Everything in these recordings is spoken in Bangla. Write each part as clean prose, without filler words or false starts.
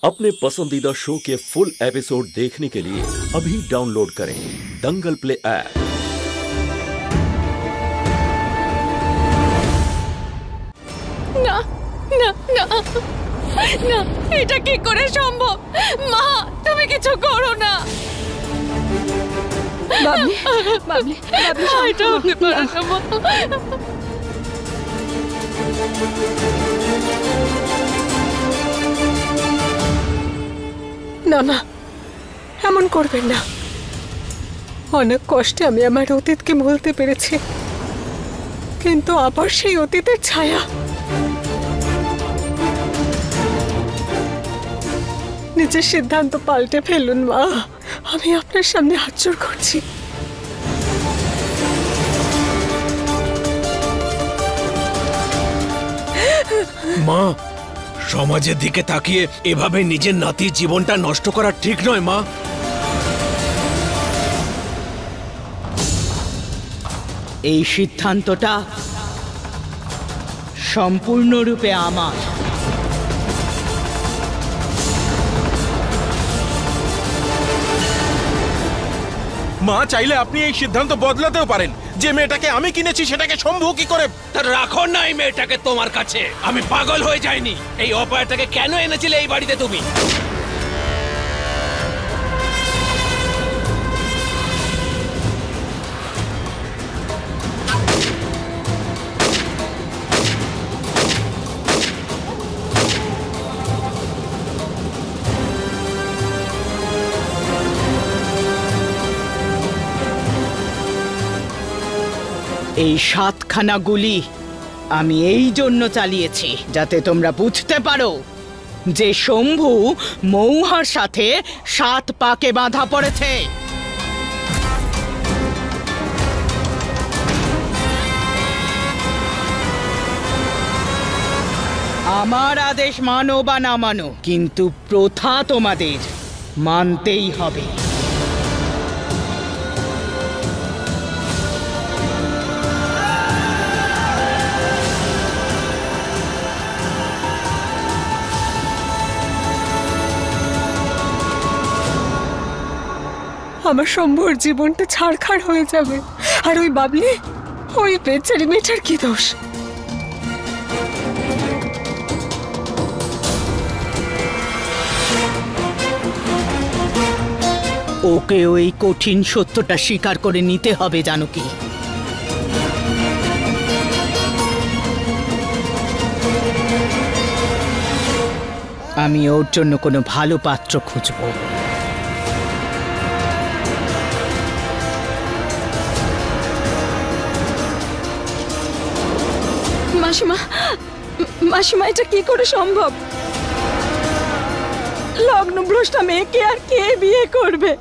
अपने पसंदीदा शो के फुल एपिसोड देखने के लिए अभी डाउनलोड करें दंगल प्ले ऐप। না না না না, এটা কি করে সম্ভব? মা, তুমি কিছু করো না। বাবলি, বাবলি, বাবলি, এটা হতে পারে না মা। না না, এমন করবেন না। অনেক কষ্টে আমি আমার অতীতকে ভুলতে পেরেছি, কিন্তু আবার সেই অতীতের ছায়া। নিজের সিদ্ধান্ত পাল্টে ফেলুন মা, আমি আপনার সামনে হাত জোড় করছি। মা, সমাজের দিকে তাকিয়ে এভাবে নিজের নাতির জীবনটা নষ্ট করা ঠিক নয় মা। এই সিদ্ধান্তটা সম্পূর্ণরূপে আমার। মা, চাইলে আপনি এই সিদ্ধান্ত বদলাতেও পারেন। যে মেয়েটাকে আমি কিনেছি সেটাকে শম্ভু কি করে? রাখো না এই মেয়েটাকে তোমার কাছে। আমি পাগল হয়ে যাইনি। এই অপায়টাকে কেন এনেছিলে এই বাড়িতে তুমি? এই 7খানা গুলি আমি এই জন্য চালিয়েছি যাতে তোমরা বুঝতে পারো যে শম্ভু মৌহার সাথে 7 পাকে বাঁধা পড়েছে। আমার আদেশ মানো বা না মানো, কিন্তু প্রথা তোমাদের মানতেই হবে। আমার শম্ভুর জীবনটা ছাড়খাড় হয়ে যাবে, আর ওই বাবলি, ওই বেচারি মেয়েটার কি দোষ? ওকে ওই কঠিন সত্যটা স্বীকার করে নিতে হবে, জানো কি? আমি ওর জন্য কোনো ভালো পাত্র খুঁজবো। মাসিমা, মাসিমা, এটা কি করে সম্ভব? লগ্নভ্রষ্টা মেয়েকে আর কে বিয়ে করবে?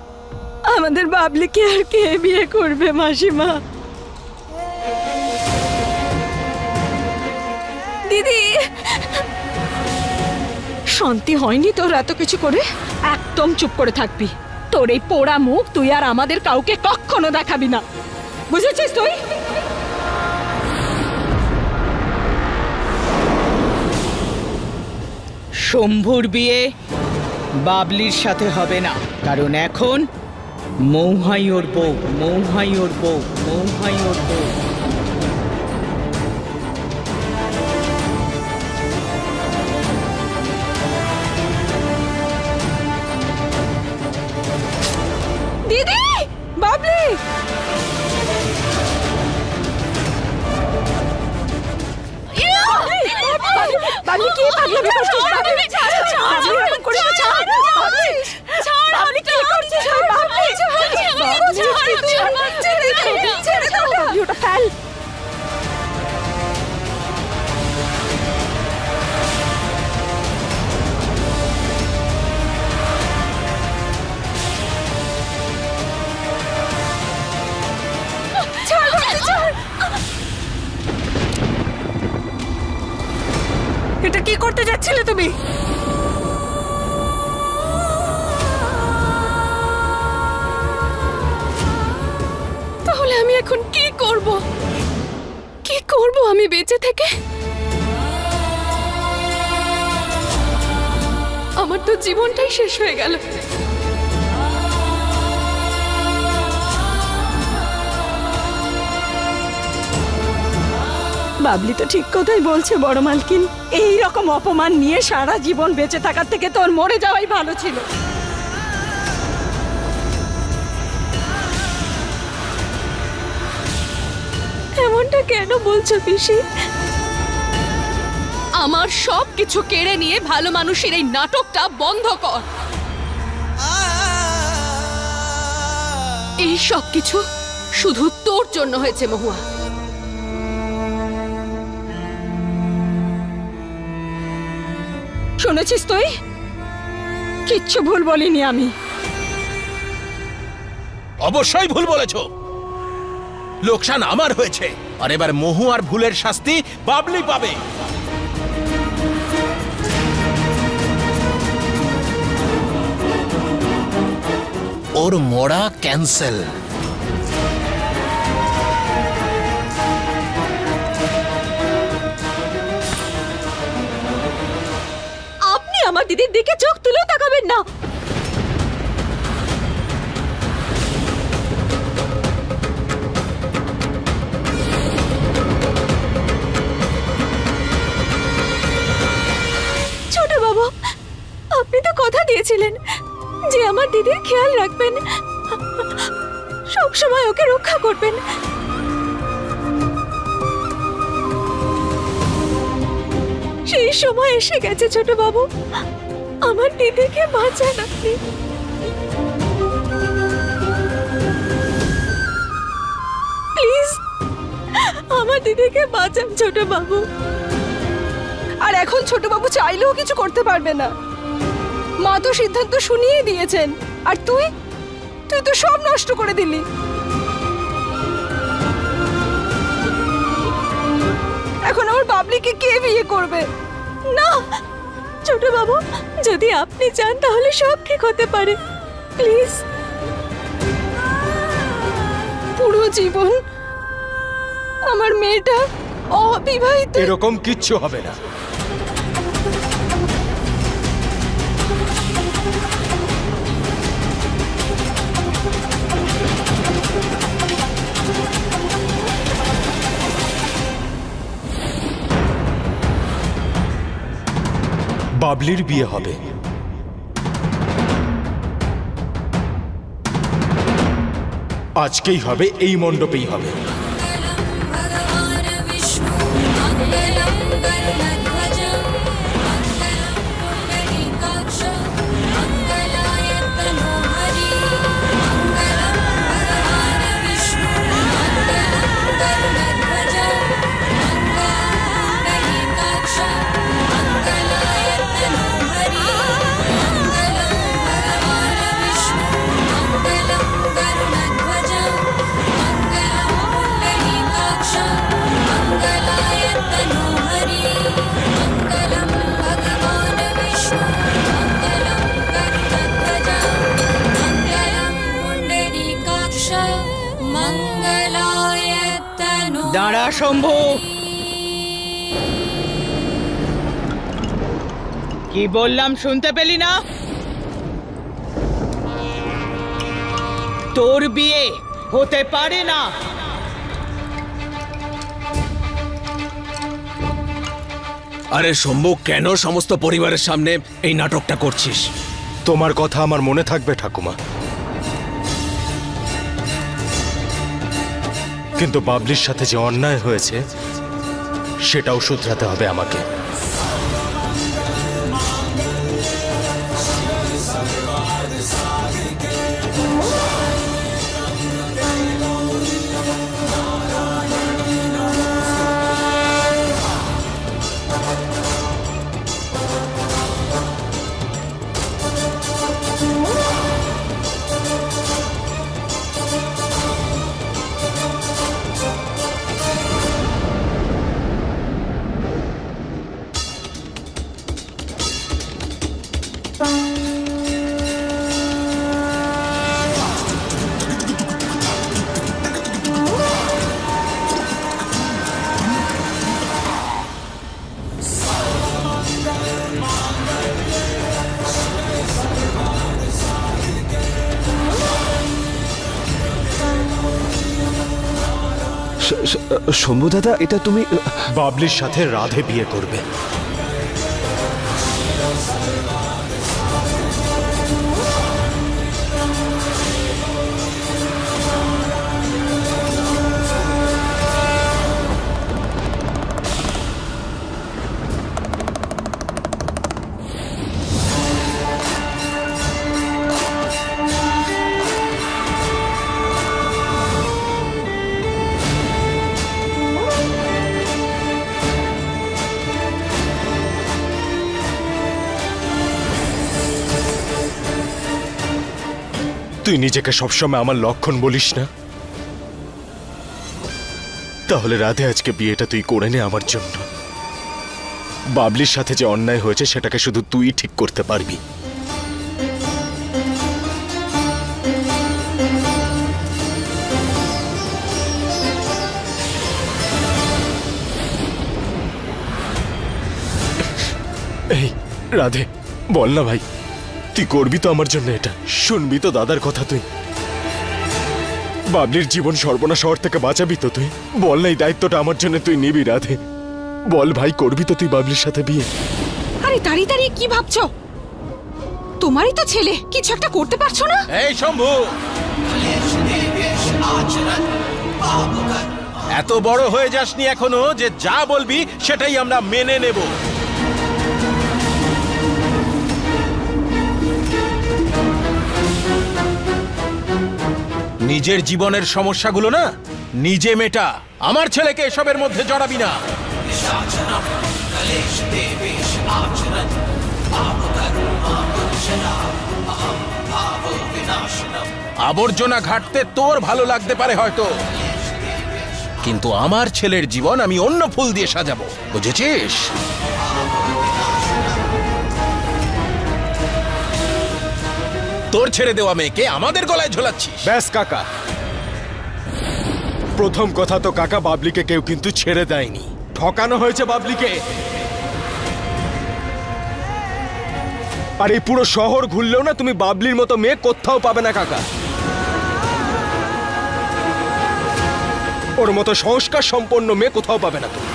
আমাদের বাবলিকে আর কে বিয়ে করবে মাসিমা? দিদি, শান্তি হয়নি তোর এত কিছু করে? একদম চুপ করে থাকবি। তোর এই পোড়া মুখ তুই আর আমাদের কাউকে কখনো দেখাবি না, বুঝেছিস তুই? শম্ভুর বিয়ে বাবলির সাথে হবে না, কারণ এখন মৌহাই ওর বউ, মৌহাই ওর বউ, মৌহাই ওর বউ। দিদি, বাবলি, বাবলি কি পাগলামি করছিস? বাবলি ছাড়, বাবলি এমন করিস না, ছাড়, বাবলি ছাড়, বাবলি কি করছিস? বাবলি ছেড়ে দাও, বাবলি ওটা ফেল। ছাড়, বাবলি ছাড়। এটা কি করতে যাচ্ছিলে তুমি? তাহলে আমি এখন কি করব? কি করব আমি বেঁচে থেকে? আমার তো জীবনটাই শেষ হয়ে গেল। বাবলি তো ঠিক কথাই বলছে বড় মালকিন। এই রকম অপমান নিয়ে সারা জীবন বেঁচে থাকার থেকে তোর মরে যাওয়াই ভালো ছিল। এমনটা কেন বলছো পিসি? আমার সব কিছু কেড়ে নিয়ে ভালো মানুষের এই নাটকটা বন্ধ কর। এই সব কিছু শুধু তোর জন্য হয়েছে মহুয়া। শুনেছিস তুই? কিচ্ছু ভুল বলিনি আমি। অবশ্যই ভুল বলেছো। লোকসান আমার হয়েছে, আর এবার মহুয়ার ভুলের শাস্তি বাবলি পাবে। ওর মরা ক্যান্সেল। আপনি আমার দিদির দিকে চোখ তুলেও তাকাবেন না। ছোট বাবু, আপনি তো কথা দিয়েছিলেন যে আমার দিদির খেয়াল রাখবেন, সব সময় ওকে রক্ষা করবেন। সেই সময় এসে গেছে ছোট বাবু, আমার দিদিকে বাঁচান আপনি। প্লিজ আমার দিদিকে বাঁচান ছোট বাবু। আর এখন ছোট বাবু চাইলেও কিছু করতে পারবে না। মা তো সিদ্ধান্ত শুনিয়ে দিয়েছেন, আর তুই তো সব নষ্ট করে দিলি। এখন আমার বাবলিকে কে বিয়ে করবে? না ছোট বাবু, যদি আপনি চান তাহলে সব ঠিক হতে পারে। প্লিজ। পুরো জীবন আমার মেয়েটা অবিবাহিত। এরকম কিচ্ছু হবে না। বাবলির বিয়ে হবে। আজকেই হবে, এই মণ্ডপেই হবে। দাঁড়া শম্ভু, কি বললাম শুনতে পেলি না? তোর বিয়ে হতে পারে না। আরে শম্ভু, কেন সমস্ত পরিবারের সামনে এই নাটকটা করছিস? তোমার কথা আমার মনে থাকবে ঠাকুমা, কিন্তু বাবলির সাথে যে অন্যায় হয়েছে সেটাও শুধরাতে হবে আমাকে। শম্ভু দাদা, এটা তুমি বাবলির সাথে রাধে বিয়ে করবে। তুই নিজেকে সবসময় আমার লক্ষণ বলিস না? তাহলে রাধে আজকে বিয়েটা তুই করে নে আমার জন্য। বাবলির সাথে যে অন্যায় হয়েছে সেটাকে শুধু তুই ঠিক করতে পারবি। এই রাধে, বল না ভাই, তুই করবি তো আমার জন্য এটা? শুনবি তো দাদার কথা? তুই বাবলির জীবন সর্বনাশ হওয়ার থেকে বাঁচাবি তো? তুই বল না, এই দায়িত্বটা আমার জন্য তুই নিবি রাধে? বল ভাই, করবি তো তুই বাবলির সাথে বিয়ে? আরে দাঁড়িয়ে দাঁড়িয়ে কি ভাবছো? তোমারই তো ছেলে, কিছু একটা করতে পারছো না? এই শম্ভু, এত বড় হয়ে যাসনি এখনো যে যা বলবি সেটাই আমরা মেনে নেব। নিজের জীবনের সমস্যাগুলো না নিজে মেটা, আমার ছেলেকে এসবের মধ্যে জড়াবি না। আবর্জনা ঘাটতে তোর ভালো লাগতে পারে হয়তো, কিন্তু আমার ছেলের জীবন আমি অন্য ফুল দিয়ে সাজাবো, বুঝেছিস? তোর ছেড়ে দেওয়া মেয়েকে আমাদের গলায় ঝোলাচ্ছিস। ব্যাস কাকা, প্রথম কথা তো কাকা, বাবলিকে কেউ কিন্তু ছেড়ে দেয়নি, ঠকানো হয়েছে বাবলিকে। আর এই পুরো শহর ঘুরলেও না তুমি বাবলির মতো মেয়ে কোথাও পাবে না কাকা। ওর মতো সংস্কার সম্পন্ন মেয়ে কোথাও পাবে না তুমি।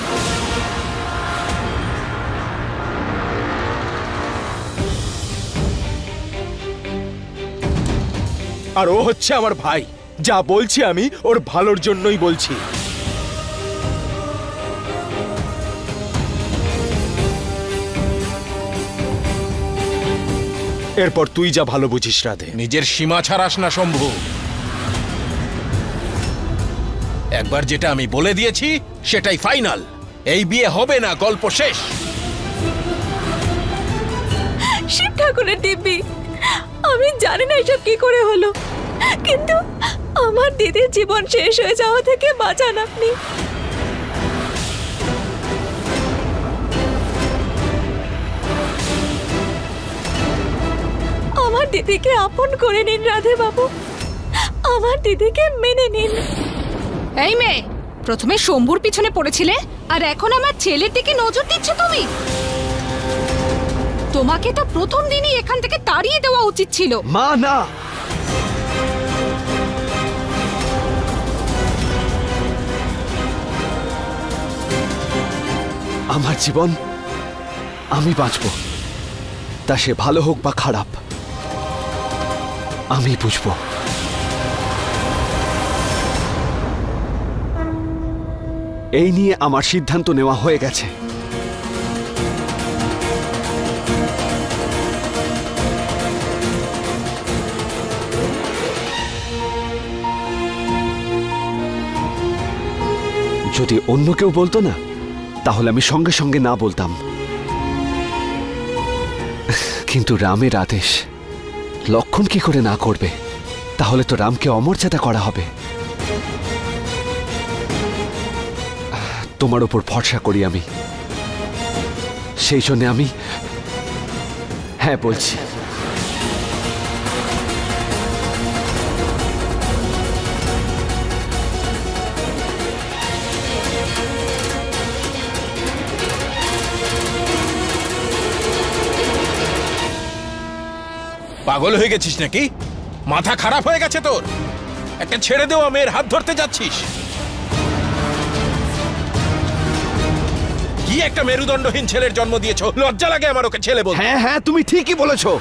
আর ও হচ্ছে আমার ভাই, যা বলছি আমি ওর ভালোর জন্যই বলছি। এরপর তুই যা ভালো বুঝিস রাধে। নিজের সীমা ছাড়াস না শম্ভু। একবার যেটা আমি বলে দিয়েছি সেটাই ফাইনাল। এই বিয়ে হবে না, গল্প শেষ। শিব ঠাকুরের দিব্যি, আমি জানি না এসব কি করে হলো, কিন্তু আমার দিদির জীবন শেষ হয়ে যাওয়া থেকে বাঁচান আপনি। আমার দিদিকে আপন করে নিন রাধে বাবু, আমার দিদিকে মেনে নিন। এই মেয়ে, প্রথমে শম্ভুর পিছনে পড়েছিলে আর এখন আমার ছেলের দিকে নজর দিচ্ছ তুমি। তোমাকে তো প্রথম দিনই এখান থেকে তাড়িয়ে দেওয়া উচিত ছিল। মা না, আমার জীবন আমি বাঁচব, তা সে ভালো হোক বা খারাপ আমি বুঝবো। এই নিয়ে আমার সিদ্ধান্ত নেওয়া হয়ে গেছে। যদি অন্য কেউ বলতো না, তাহলে আমি সঙ্গে সঙ্গে না বলতাম, কিন্তু রামের আদেশ, লক্ষণ কি করে না করবে? তাহলে তো রামকে অমর্যাদা করা হবে। তোমার উপর ভরসা করি আমি, সেই জন্য আমি হ্যাঁ বলছি। পাগল হয়ে গেছিস নাকি? মাথা খারাপ হয়ে গেছে তোর? একটা ছেড়ে দেওয়া মেয়ের হাত ধরতে যাচ্ছিস? কি একটা মেরুদণ্ডহীন ছেলের জন্ম দিয়েছো, লজ্জা লাগে আমার ওকে ছেলে বলতে। হ্যাঁ হ্যাঁ, তুমি ঠিকই বলেছো।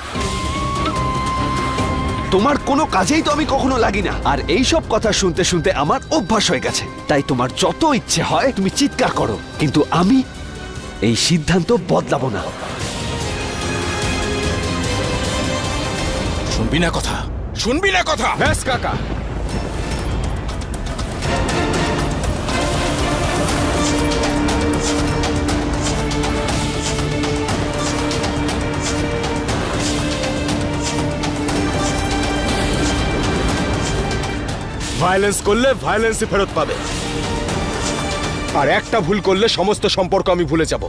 তোমার কোনো কাজেই তো আমি কখনো লাগি না, আর এই সব কথা শুনতে শুনতে আমার অভ্যাস হয়ে গেছে। তাই তোমার যত ইচ্ছে হয় তুমি চিৎকার করো, কিন্তু আমি এই সিদ্ধান্ত বদলাবো না। শুনবি না কথা, শুনবি না কথা। ব্যাস কাকা, ভায়োলেন্স করলে ভায়োলেন্সই ফেরত পাবে, আর একটা ভুল করলে সমস্ত সম্পর্ক আমি ভুলে যাব।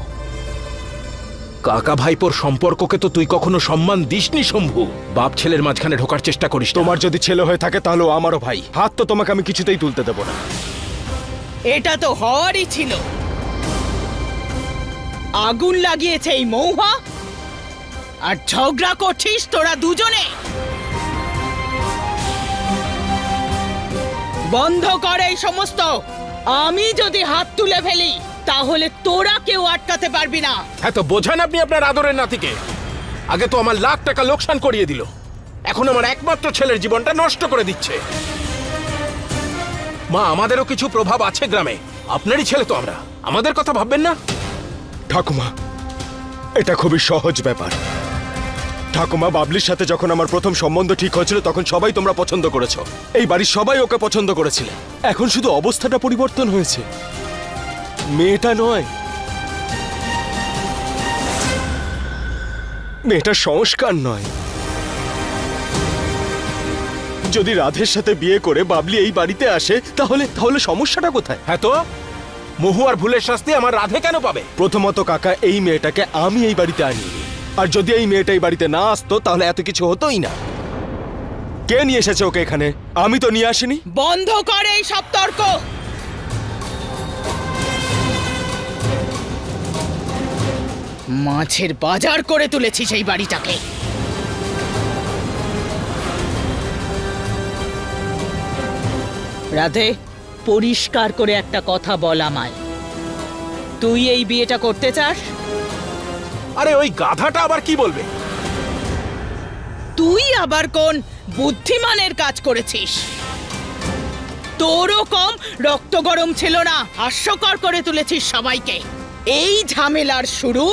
কাকা ভাইপোর সম্পর্ককে তো তুই কখনো সম্মান দিসনি শম্ভু। বাপ ছেলের মাঝখানে ঢোকার চেষ্টা করিস। তোমার যদি ছেলে হয়ে থাকে তাহলে আমারও ভাই, হাত তো তোমাকে আমি কিছুতেই তুলতে দেব না। এটা তো হওয়ারই ছিল। আগুন লাগিয়েছে এই মৌহা, আর ঝগড়া করছিস তোরা দুজনে। বন্ধ কর এই সমস্ত। আমি যদি হাত তুলে ফেলি তাহলে তোরা কেউ আটকাতে পারবি না। হ্যাঁ, তো বোঝান আপনি আপনার আদরের নাতিকে। আগে তো আমার লাখ টাকা লোকসান করিয়ে দিল, এখন আমার একমাত্র ছেলের জীবনটা নষ্ট করে দিচ্ছে। মা, আমাদেরও কিছু প্রভাব আছে গ্রামে, আপনারই ছেলে তো আমরা, আমাদের কথা ভাববেন না? ঠাকুমা, এটা খুবই সহজ ব্যাপার। ঠাকুমা, বাবলির সাথে যখন আমার প্রথম সম্বন্ধ ঠিক হয়েছিল তখন সবাই তোমরা পছন্দ করেছো, এই বাড়ির সবাই ওকে পছন্দ করেছিল। এখন শুধু অবস্থাটা পরিবর্তন হয়েছে, মেয়েটা নয়। মেয়েটা সংস্কার নয়। যদি রাধের সাথে বিয়ে করে বাবলি এই বাড়িতে আসে তাহলে তাহলে সমস্যাটা কোথায়? হ্যাঁ, তো মোহু আর ভুলের শাস্তি আমার রাধে কেন পাবে? প্রথমত কাকা, এই মেয়েটাকে আমি এই বাড়িতে আনি, আর যদি এই মেয়েটা এই বাড়িতে না আসতো তাহলে এত কিছু হতোই না। কে নিয়ে এসেছে ওকে এখানে? আমি তো নিয়ে আসিনি। বন্ধ কর এই সব তর্ক। মাছের বাজার করে তুলেছিস এই বাড়িটাকে। রাধে, পরিষ্কার করে একটা কথা বল আমায়, তুই এই বিয়েটা করতে চাস? আরে ওই গাধাটা আবার কি বলবে? তুই আবার কোন বুদ্ধিমানের কাজ করেছিস? তোরও কম রক্ত গরম ছিল না, হাস্যকর করে তুলেছিস সবাইকে। এই ঝামেলার শুরু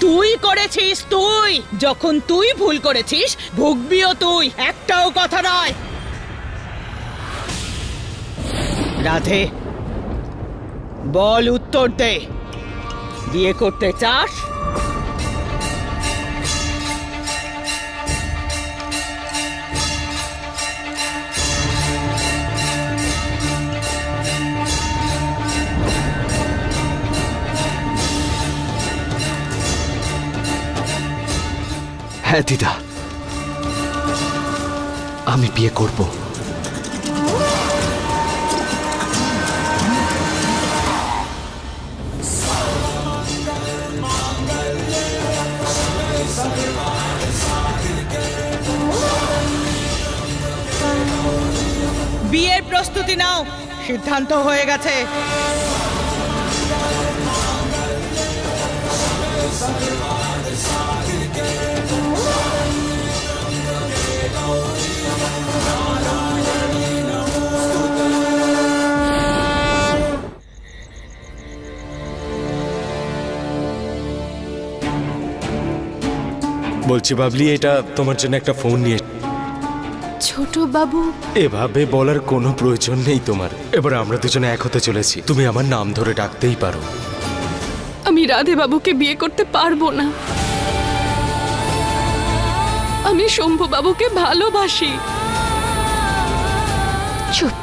তুই করেছিস। তুই যখন তুই ভুল করেছিস ভুগবিও তুই, একটাও কথা নয়। রাধে, বল, উত্তর দে, বিয়ে করতে চাস? হ্যাঁ দিদা, আমি বিয়ে করব। বিয়ের প্রস্তুতি নাও, সিদ্ধান্ত হয়ে গেছে। বলছি বাবলি, এটা তোমার জন্য একটা ফোন নিয়ে। ছোট বাবু, এভাবে বলার কোনো প্রয়োজন নেই তোমার। এবার আমরা দুজনে এক হতে চলেছি, তুমি আমার নাম ধরে ডাকতেই পারো। আমি রাধে বাবুকে বিয়ে করতে পারবো না। আমি শম্ভু বাবুকে ভালোবাসি। চুপ,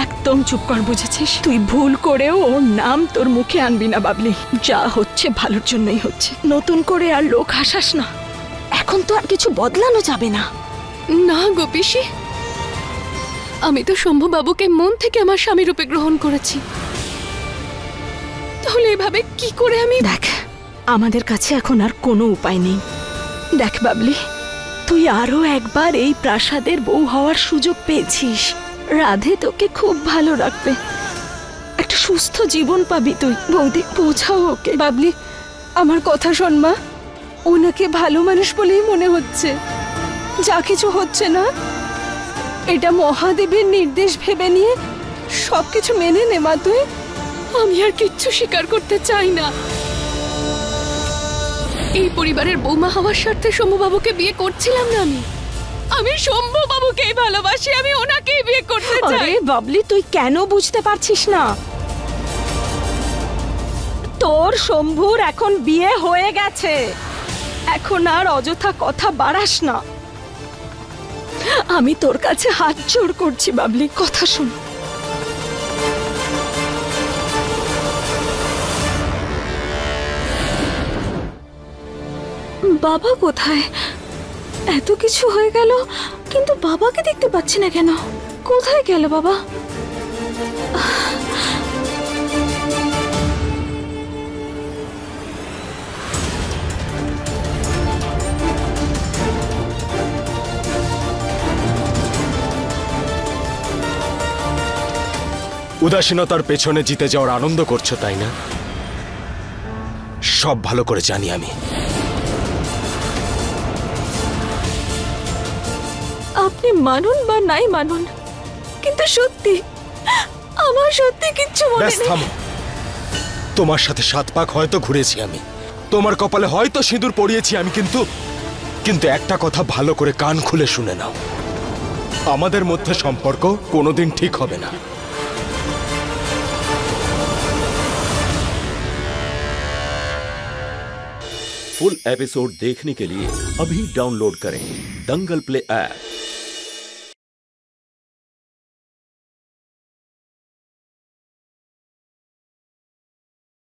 একদম চুপ কর, বুঝেছিস? তুই ভুল করেও ওর নাম তোর মুখে আনবি না বাবলি। যা হচ্ছে ভালোর জন্যই হচ্ছে, নতুন করে আর লোক হাসাস না। এখন তো আর কিছু বদলানো যাবে না। না গো পিসি, আমি তো শম্ভু বাবুকে মন থেকে আমার স্বামী রূপে গ্রহণ করেছি, তাহলে এভাবে কি করে আমি? দেখ, আমাদের কাছে এখন আর কোনো উপায় নেই। দেখ বাবলি, তুই আরো একবার এই প্রাসাদের বউ হওয়ার সুযোগ পেয়েছিস। রাধে তোকে খুব ভালো রাখবে। একটা সুস্থ জীবন পাবি তুই। বৌদি বোঝাও ওকে। বাবলি, আমার কথা শোন মা, ওনাকে ভালো মানুষ বলেই মনে হচ্ছে। যা কিছু হচ্ছে না, এটা মহাদেবের নির্দেশ ভেবে নিয়ে সবকিছু মেনে নে মা তুই। আমি আর কিচ্ছু স্বীকার করতে চাই না। এই পরিবারের বৌমা হওয়ার স্বার্থে শম্ভুবাবুকে বিয়ে করছিলাম না। আমি শম্ভুবাবুকেই ভালোবাসি, আমি ওনাকেই বিয়ে করতে চাই। আরে বাবলি, তুই কেন বুঝতে পারছিস না? তোর শম্ভুর এখন বিয়ে হয়ে গেছে, এখন আর অযথা কথা বাড়াস না। আমি তোর কাছে হাত জোড় করছি বাবলি, কথা শোন। বাবা কোথায়? এত কিছু হয়ে গেল কিন্তু বাবাকে দেখতে পাচ্ছি না কেন? কোথায় গেল বাবা? উদাসীনতার পেছনে জিতে যাওয়ার আনন্দ করছো, তাই না? সব ভালো করে জানি আমি। আপনি মানুন বা নাই মানুন, কিন্তু সত্যি আমার সত্যি কিচ্ছু মনে ব্যাস নেই। থামো। তোমার সাথে 7 পাক হয়তো ঘুরেছি আমি, তোমার কপালে হয়তো সিঁদুর পরিয়েছি আমি, কিন্তু একটা কথা ভালো করে কান খুলে শুনে নাও, আমাদের মধ্যে সম্পর্ক কোনোদিন ঠিক হবে না। फुल एपिसोड देखने के लिए अभी डाउनलोड करें दंगल प्ले ऐप।